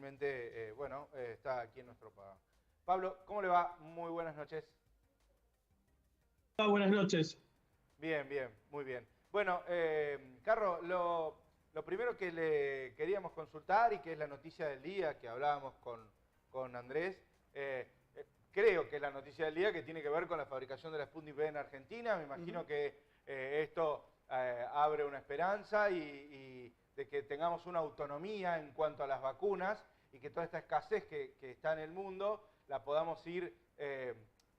finalmente, está aquí en nuestro país. Pablo, ¿cómo le va? Muy buenas noches. Buenas noches. Bien, bien, muy bien. Bueno, Carlos, lo primero que le queríamos consultar y que es la noticia del día que hablábamos con Andrés, creo que es la noticia del día que tiene que ver con la fabricación de la Sputnik V en Argentina. Me imagino que esto abre una esperanza y de que tengamos una autonomía en cuanto a las vacunas y que toda esta escasez que está en el mundo la podamos ir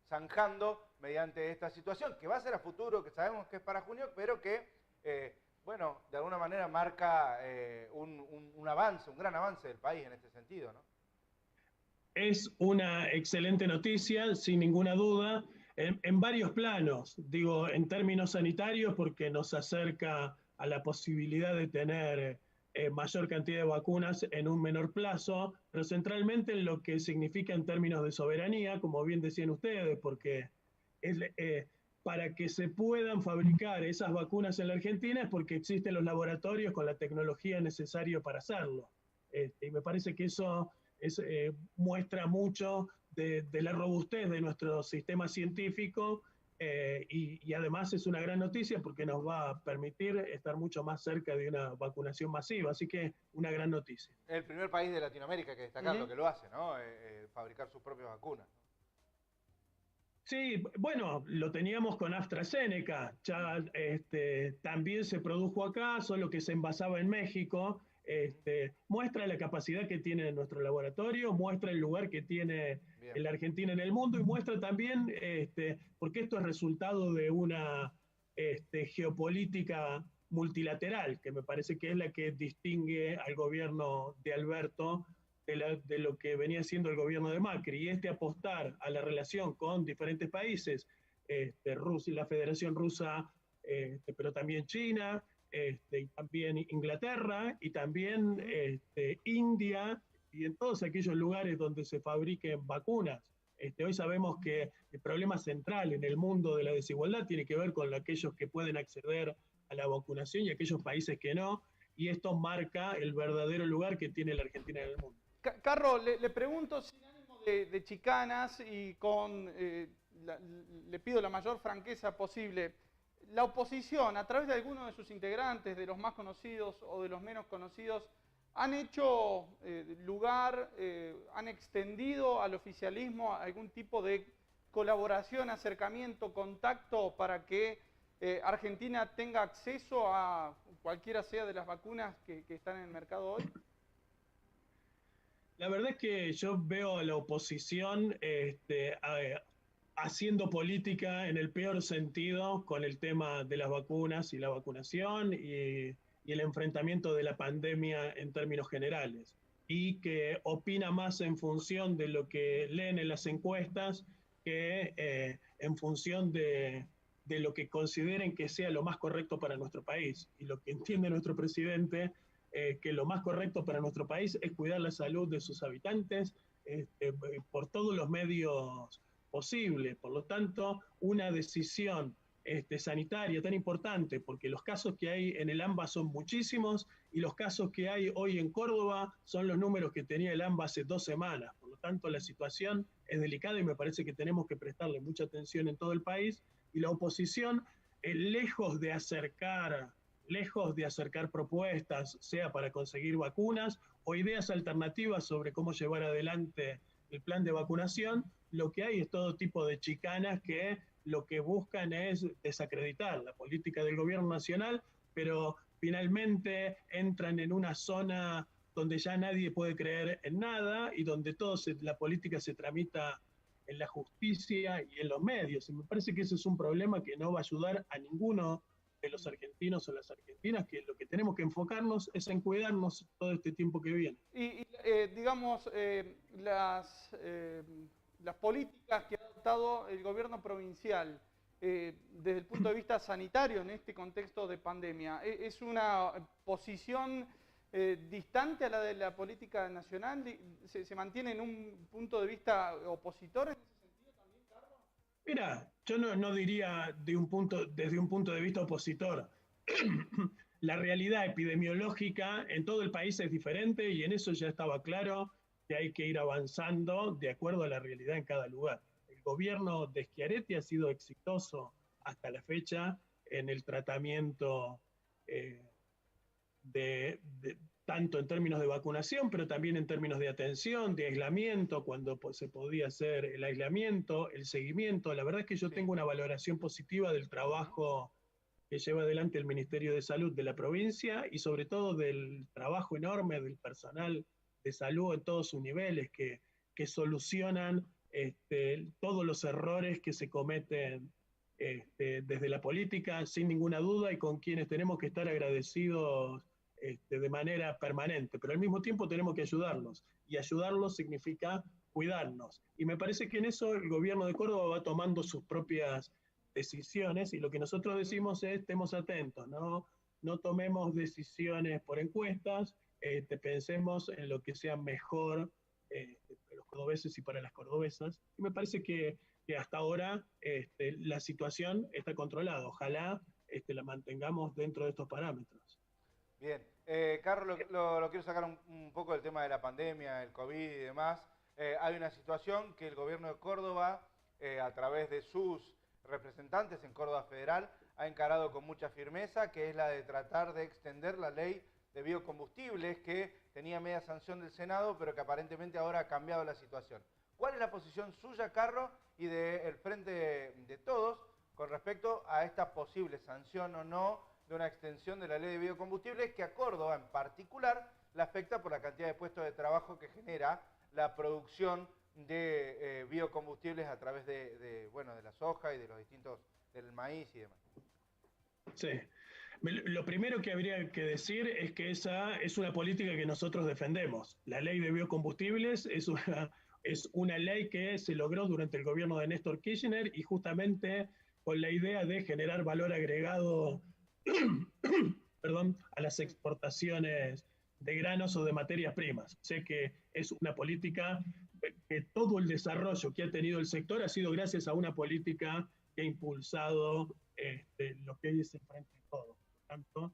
zanjando mediante esta situación, que va a ser a futuro, que sabemos que es para junio, pero que, de alguna manera marca un avance, un gran avance del país en este sentido, ¿no? Es una excelente noticia, sin ninguna duda, en varios planos. Digo, en términos sanitarios, porque nos acerca a la posibilidad de tener mayor cantidad de vacunas en un menor plazo, pero centralmente en lo que significa en términos de soberanía, como bien decían ustedes, porque es, para que se puedan fabricar esas vacunas en la Argentina es porque existen los laboratorios con la tecnología necesaria para hacerlo. Y me parece que eso muestra mucho de la robustez de nuestro sistema científico y además es una gran noticia porque nos va a permitir estar mucho más cerca de una vacunación masiva, así que una gran noticia. El primer país de Latinoamérica, que destacarlo, que lo hace, ¿no? Fabricar sus propias vacunas. Sí, bueno, lo teníamos con AstraZeneca, ya también se produjo acá, solo que se envasaba en México. Muestra la capacidad que tiene nuestro laboratorio, muestra el lugar que tiene Bien. la Argentina en el mundo y muestra también, porque esto es resultado de una geopolítica multilateral, que me parece que es la que distingue al gobierno de Alberto de lo que venía siendo el gobierno de Macri, y apostar a la relación con diferentes países, Rusia, la Federación Rusa, pero también China, y también Inglaterra, y también India, y en todos aquellos lugares donde se fabriquen vacunas. Hoy sabemos que el problema central en el mundo de la desigualdad tiene que ver con aquellos que pueden acceder a la vacunación y aquellos países que no, y esto marca el verdadero lugar que tiene la Argentina en el mundo. Carlos, le pregunto sin ánimo de chicanas y le pido la mayor franqueza posible. La oposición, a través de algunos de sus integrantes, de los más conocidos o de los menos conocidos, han hecho lugar, han extendido al oficialismo algún tipo de colaboración, acercamiento, contacto para que Argentina tenga acceso a cualquiera sea de las vacunas que están en el mercado hoy. La verdad es que yo veo a la oposición haciendo política en el peor sentido con el tema de las vacunas y la vacunación y el enfrentamiento de la pandemia en términos generales. Y que opina más en función de lo que leen en las encuestas que en función de lo que consideren que sea lo más correcto para nuestro país. Y lo que entiende nuestro presidente que lo más correcto para nuestro país es cuidar la salud de sus habitantes por todos los medios posibles. Por lo tanto, una decisión sanitaria tan importante, porque los casos que hay en el AMBA son muchísimos y los casos que hay hoy en Córdoba son los números que tenía el AMBA hace 2 semanas. Por lo tanto, la situación es delicada y me parece que tenemos que prestarle mucha atención en todo el país y la oposición, lejos de acercar propuestas, sea para conseguir vacunas o ideas alternativas sobre cómo llevar adelante el plan de vacunación, lo que hay es todo tipo de chicanas que lo que buscan es desacreditar la política del gobierno nacional, pero finalmente entran en una zona donde ya nadie puede creer en nada y donde la política se tramita en la justicia y en los medios. Y me parece que ese es un problema que no va a ayudar a ninguno de los argentinos o las argentinas, que lo que tenemos que enfocarnos es en cuidarnos todo este tiempo que viene. Digamos, las políticas que ha adoptado el gobierno provincial desde el punto de vista sanitario en este contexto de pandemia, ¿es una posición distante a la de la política nacional? ¿Se mantiene en un punto de vista opositor en ese sentido también, Carlos? Mira, yo no diría desde un punto de vista opositor. La realidad epidemiológica en todo el país es diferente y en eso ya estaba claro que hay que ir avanzando de acuerdo a la realidad en cada lugar. El gobierno de Schiaretti ha sido exitoso hasta la fecha en el tratamiento eh, tanto en términos de vacunación, pero también en términos de atención, de aislamiento, cuando se podía hacer el aislamiento, el seguimiento. La verdad es que yo tengo una valoración positiva del trabajo que lleva adelante el Ministerio de Salud de la provincia y sobre todo del trabajo enorme del personal de salud en todos sus niveles que solucionan todos los errores que se cometen desde la política, sin ninguna duda, y con quienes tenemos que estar agradecidos de manera permanente, pero al mismo tiempo tenemos que ayudarlos, y ayudarlos significa cuidarnos. Y me parece que en eso el gobierno de Córdoba va tomando sus propias decisiones, y lo que nosotros decimos es, estemos atentos, no tomemos decisiones por encuestas, pensemos en lo que sea mejor para los cordobeses y para las cordobesas, y me parece que hasta ahora la situación está controlada. Ojalá la mantengamos dentro de estos parámetros. Bien, Carlos, lo quiero sacar un poco del tema de la pandemia, el COVID y demás. Hay una situación que el gobierno de Córdoba, a través de sus representantes en Córdoba Federal, ha encarado con mucha firmeza, que es la de tratar de extender la ley de biocombustibles, que tenía media sanción del Senado, pero que aparentemente ahora ha cambiado la situación. ¿Cuál es la posición suya, Carlos, y del Frente de Todos con respecto a esta posible sanción o no de una extensión de la ley de biocombustibles que a Córdoba en particular le afecta por la cantidad de puestos de trabajo que genera la producción de biocombustibles a través de la soja y de los distintos, del maíz y demás? Sí. Lo primero que habría que decir es que esa es una política que nosotros defendemos. La ley de biocombustibles es una ley que se logró durante el gobierno de Néstor Kirchner y justamente con la idea de generar valor agregado a las exportaciones de granos o de materias primas. Sé que es una política que todo el desarrollo que ha tenido el sector ha sido gracias a una política que ha impulsado lo que hoy es el Frente de Todos. Por tanto,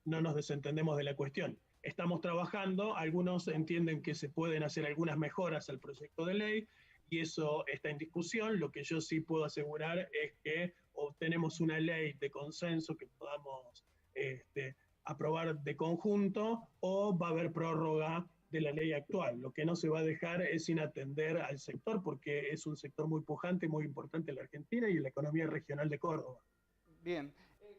no nos desentendemos de la cuestión. Estamos trabajando, algunos entienden que se pueden hacer algunas mejoras al proyecto de ley y eso está en discusión. Lo que yo sí puedo asegurar es que obtenemos una ley de consenso que podamos aprobar de conjunto o va a haber prórroga de la ley actual. Lo que no se va a dejar es sin atender al sector porque es un sector muy pujante, muy importante en la Argentina y en la economía regional de Córdoba. Bien.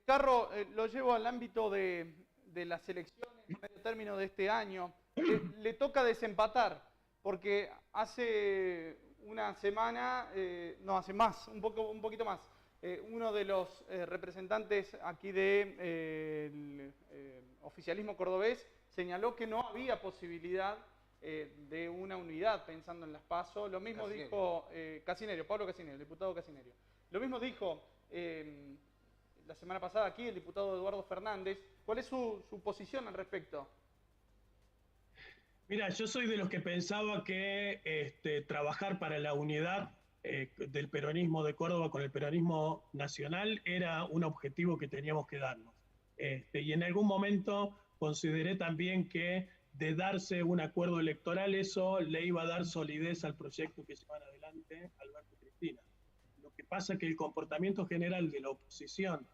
Carlos, lo llevo al ámbito de las elecciones de medio término de este año. Le toca desempatar, porque hace una semana, no, hace más, un poquito más, uno de los representantes aquí del oficialismo cordobés señaló que no había posibilidad de una unidad pensando en las PASO. Lo mismo dijo Casinerio, Pablo Casinerio, el diputado Casinerio. Lo mismo dijo la semana pasada aquí el diputado Eduardo Fernández. ¿Cuál es su posición al respecto? Mira, yo soy de los que pensaba que trabajar para la unidad del peronismo de Córdoba con el peronismo nacional era un objetivo que teníamos que darnos. Y en algún momento consideré también que de darse un acuerdo electoral eso le iba a dar solidez al proyecto que llevan adelante Alberto y Cristina. Lo que pasa es que el comportamiento general de la oposición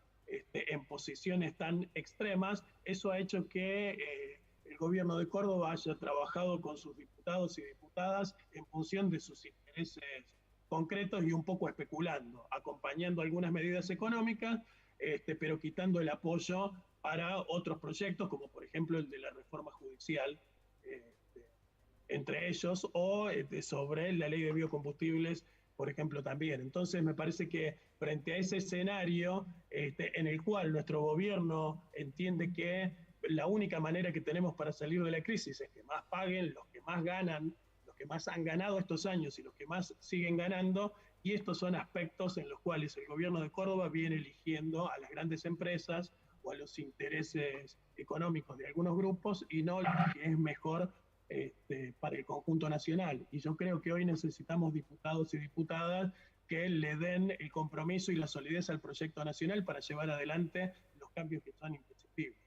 en posiciones tan extremas, eso ha hecho que el gobierno de Córdoba haya trabajado con sus diputados y diputadas en función de sus intereses concretos y un poco especulando, acompañando algunas medidas económicas, pero quitando el apoyo para otros proyectos, como por ejemplo el de la reforma judicial, entre ellos, o sobre la ley de biocombustibles, por ejemplo, también. Entonces, me parece que frente a ese escenario en el cual nuestro gobierno entiende que la única manera que tenemos para salir de la crisis es que más paguen los que más ganan, los que más han ganado estos años y los que más siguen ganando, y estos son aspectos en los cuales el gobierno de Córdoba viene eligiendo a las grandes empresas o a los intereses económicos de algunos grupos y no lo que es mejor para el conjunto nacional. Y yo creo que hoy necesitamos diputados y diputadas que le den el compromiso y la solidez al proyecto nacional para llevar adelante los cambios que son imprescindibles.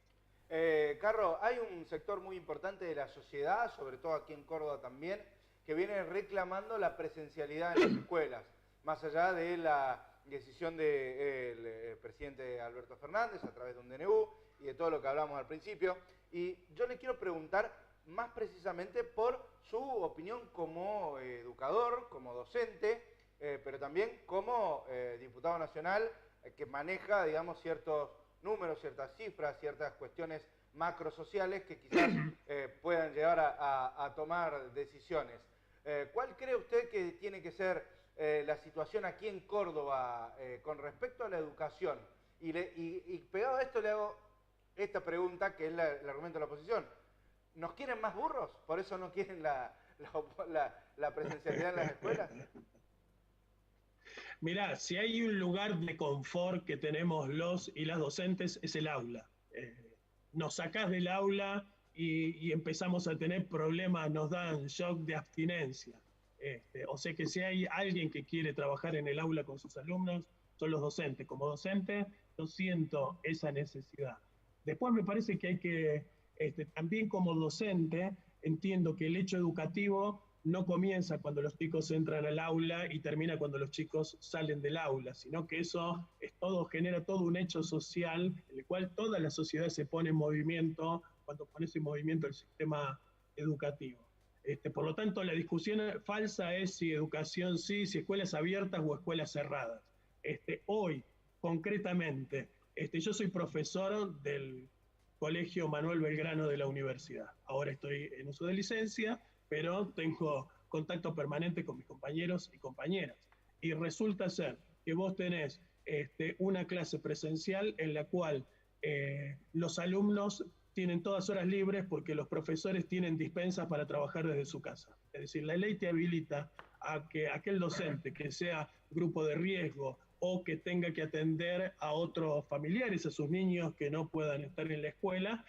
Carro, hay un sector muy importante de la sociedad, sobre todo aquí en Córdoba también, que viene reclamando la presencialidad en las escuelas, más allá de la decisión del presidente Alberto Fernández a través de un DNU y de todo lo que hablamos al principio. Y yo le quiero preguntar más precisamente por su opinión como educador, como docente, pero también como diputado nacional que maneja, digamos, ciertos números, ciertas cifras, ciertas cuestiones macrosociales que quizás puedan llevar a tomar decisiones. ¿Cuál cree usted que tiene que ser la situación aquí en Córdoba con respecto a la educación? Y pegado a esto le hago esta pregunta, que es el argumento de la oposición. ¿Nos quieren más burros? ¿Por eso no quieren la presencialidad en las escuelas? Mirá, si hay un lugar de confort que tenemos los y las docentes es el aula. Nos sacás del aula y empezamos a tener problemas, nos dan shock de abstinencia. O sea que si hay alguien que quiere trabajar en el aula con sus alumnos, son los docentes. Como docente, yo siento esa necesidad. Después me parece que hay que, también como docente, entiendo que el hecho educativo no comienza cuando los chicos entran al aula y termina cuando los chicos salen del aula, sino que eso genera todo un hecho social en el cual toda la sociedad se pone en movimiento cuando pones en movimiento el sistema educativo. Por lo tanto, la discusión falsa es si educación sí, si escuelas abiertas o escuelas cerradas. Hoy, concretamente, yo soy profesor del Colegio Manuel Belgrano de la universidad. Ahora estoy en uso de licencia, pero tengo contacto permanente con mis compañeros y compañeras. Y resulta ser que vos tenés una clase presencial en la cual los alumnos tienen todas horas libres porque los profesores tienen dispensas para trabajar desde su casa. Es decir, la ley te habilita a que aquel docente que sea grupo de riesgo o que tenga que atender a otros familiares, a sus niños que no puedan estar en la escuela,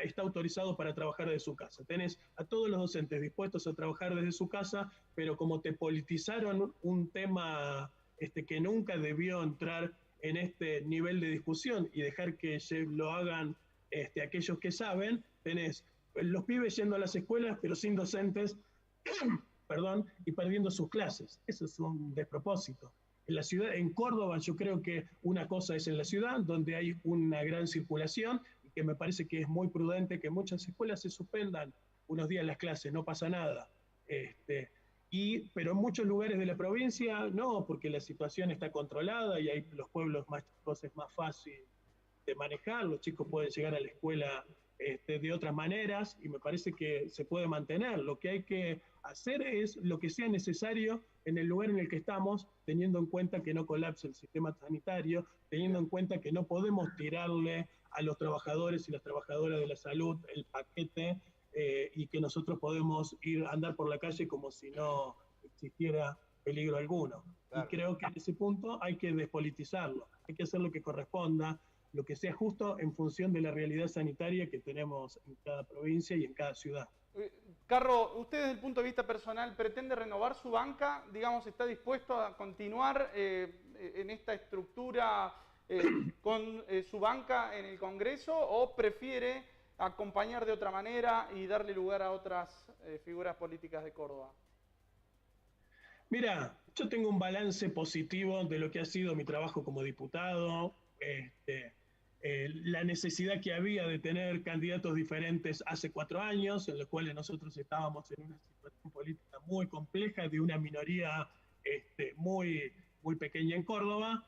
está autorizado para trabajar desde su casa. Tenés a todos los docentes dispuestos a trabajar desde su casa, pero como te politizaron un tema que nunca debió entrar en este nivel de discusión y dejar que lo hagan aquellos que saben, tenés los pibes yendo a las escuelas, pero sin docentes, perdón, y perdiendo sus clases. Eso es un despropósito. En la ciudad, en Córdoba, yo creo que una cosa es en la ciudad, donde hay una gran circulación, y que me parece que es muy prudente que muchas escuelas se suspendan unos días las clases, no pasa nada. Pero en muchos lugares de la provincia no, porque la situación está controlada y hay los pueblos más chicos, es más fácil de manejar, los chicos pueden llegar a la escuela de otras maneras y me parece que se puede mantener. Lo que hay que hacer es lo que sea necesario en el lugar en el que estamos, teniendo en cuenta que no colapse el sistema sanitario, teniendo en cuenta que no podemos tirarle a los trabajadores y las trabajadoras de la salud el paquete y que nosotros podemos andar por la calle como si no existiera peligro alguno. Claro. Y creo que en ese punto hay que despolitizarlo, hay que hacer lo que corresponda, lo que sea justo en función de la realidad sanitaria que tenemos en cada provincia y en cada ciudad. Carro, usted desde el punto de vista personal, ¿pretende renovar su banca? Digamos, ¿está dispuesto a continuar en esta estructura con su banca en el Congreso o prefiere acompañar de otra manera y darle lugar a otras figuras políticas de Córdoba? Mira, yo tengo un balance positivo de lo que ha sido mi trabajo como diputado, la necesidad que había de tener candidatos diferentes hace 4 años, en los cuales nosotros estábamos en una situación política muy compleja, de una minoría muy, muy pequeña en Córdoba,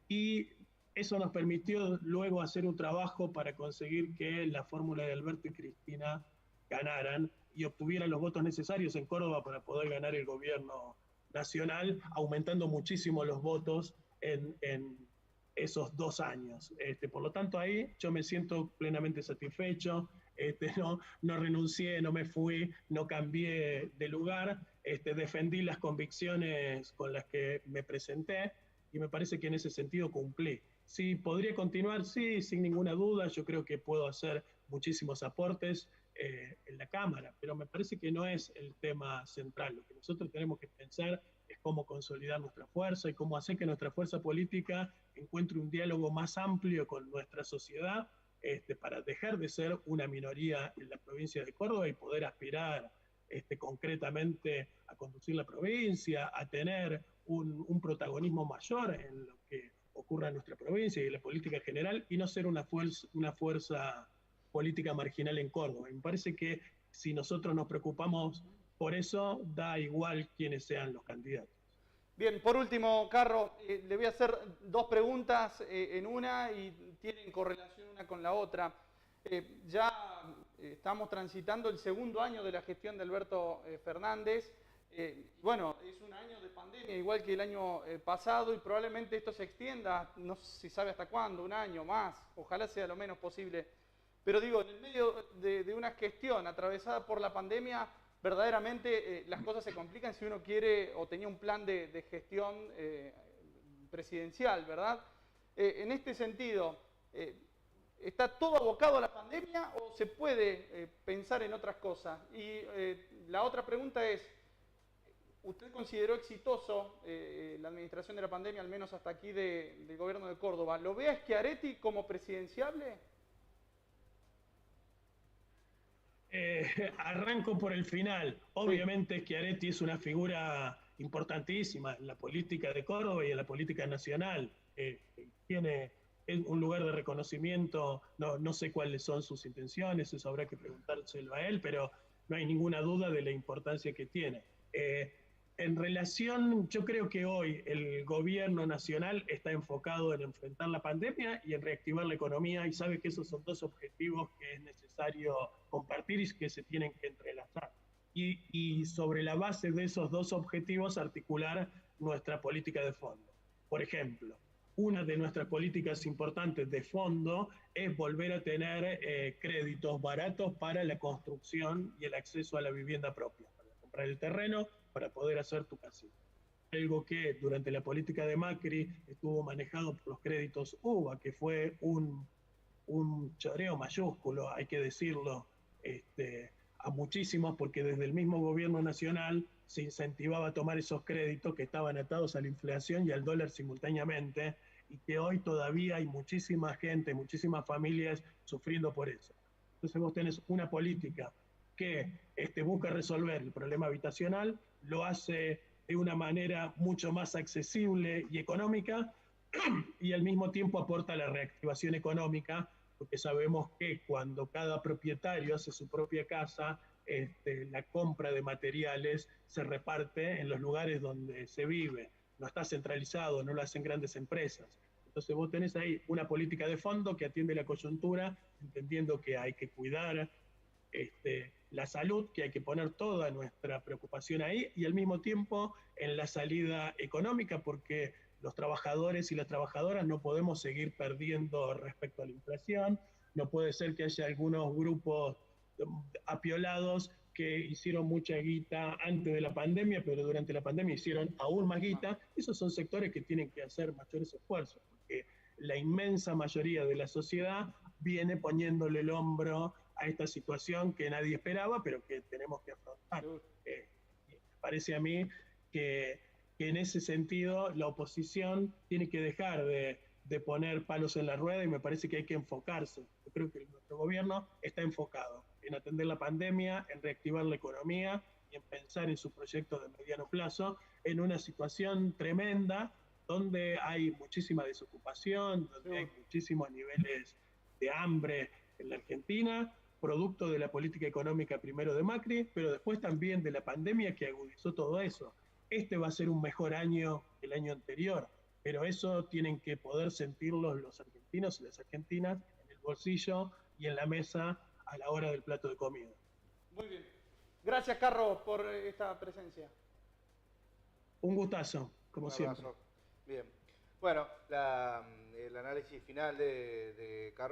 y eso nos permitió luego hacer un trabajo para conseguir que la fórmula de Alberto y Cristina ganaran y obtuvieran los votos necesarios en Córdoba para poder ganar el gobierno nacional, aumentando muchísimo los votos en esos 2 años. Por lo tanto, ahí yo me siento plenamente satisfecho, no renuncié, no me fui, no cambié de lugar, defendí las convicciones con las que me presenté y me parece que en ese sentido cumplí. Sí, podría continuar, sí, sin ninguna duda, yo creo que puedo hacer muchísimos aportes en la Cámara, pero me parece que no es el tema central. Lo que nosotros tenemos que pensar es cómo consolidar nuestra fuerza y cómo hacer que nuestra fuerza política encuentre un diálogo más amplio con nuestra sociedad para dejar de ser una minoría en la provincia de Córdoba y poder aspirar concretamente a conducir la provincia, a tener un protagonismo mayor en lo que ocurra en nuestra provincia y en la política general, y no ser una fuerza política marginal en Córdoba. Me parece que si nosotros nos preocupamos por eso, da igual quiénes sean los candidatos. Bien, por último, Carro, le voy a hacer dos preguntas en una y tienen correlación una con la otra. Ya estamos transitando el segundo año de la gestión de Alberto Fernández. Bueno, es un año de pandemia, igual que el año pasado, y probablemente esto se extienda, no se sabe hasta cuándo, un año más, ojalá sea lo menos posible. Pero digo, en el medio de una gestión atravesada por la pandemia, verdaderamente las cosas se complican si uno quiere o tenía un plan de gestión presidencial, ¿verdad? En este sentido, ¿está todo abocado a la pandemia o se puede pensar en otras cosas? Y la otra pregunta es, ¿usted consideró exitoso la administración de la pandemia, al menos hasta aquí del gobierno de Córdoba? ¿Lo ve a Schiaretti como presidenciable? Arranco por el final. Obviamente Schiaretti es una figura importantísima en la política de Córdoba y en la política nacional. Tiene un lugar de reconocimiento, no sé cuáles son sus intenciones, eso habrá que preguntárselo a él, pero no hay ninguna duda de la importancia que tiene. En relación, yo creo que hoy el gobierno nacional está enfocado en enfrentar la pandemia y en reactivar la economía, y sabe que esos son dos objetivos que es necesario compartir y que se tienen que entrelazar. Y sobre la base de esos dos objetivos articular nuestra política de fondo. Por ejemplo, una de nuestras políticas importantes de fondo es volver a tener créditos baratos para la construcción y el acceso a la vivienda propia, para comprar el terreno, para poder hacer tu casita. Algo que durante la política de Macri estuvo manejado por los créditos UBA, que fue un choreo mayúsculo, hay que decirlo, a muchísimos, porque desde el mismo gobierno nacional se incentivaba a tomar esos créditos que estaban atados a la inflación y al dólar simultáneamente, y que hoy todavía hay muchísima gente, muchísimas familias sufriendo por eso. Entonces vos tenés una política que busca resolver el problema habitacional, lo hace de una manera mucho más accesible y económica, y al mismo tiempo aporta la reactivación económica, porque sabemos que cuando cada propietario hace su propia casa, la compra de materiales se reparte en los lugares donde se vive, no está centralizado, no lo hacen grandes empresas. Entonces vos tenés ahí una política de fondo que atiende la coyuntura, entendiendo que hay que cuidar la salud, que hay que poner toda nuestra preocupación ahí, y al mismo tiempo en la salida económica, porque los trabajadores y las trabajadoras no podemos seguir perdiendo respecto a la inflación. No puede ser que haya algunos grupos apiolados que hicieron mucha guita antes de la pandemia, pero durante la pandemia hicieron aún más guita. Esos son sectores que tienen que hacer mayores esfuerzos, porque la inmensa mayoría de la sociedad viene poniéndole el hombro a esta situación que nadie esperaba, pero que tenemos que afrontar. Parece a mí que en ese sentido la oposición tiene que dejar de poner palos en la rueda, y me parece que hay que enfocarse. Yo creo que nuestro gobierno está enfocado en atender la pandemia, en reactivar la economía y en pensar en su proyecto de mediano plazo en una situación tremenda donde hay muchísima desocupación, donde hay muchísimos niveles de hambre en la Argentina, producto de la política económica primero de Macri, pero después también de la pandemia que agudizó todo eso. Este va a ser un mejor año que el año anterior, pero eso tienen que poder sentirlo los argentinos y las argentinas en el bolsillo y en la mesa a la hora del plato de comida. Muy bien. Gracias, Carro, por esta presencia. Un gustazo, como siempre. Bien. Bueno, el análisis final de Carlos.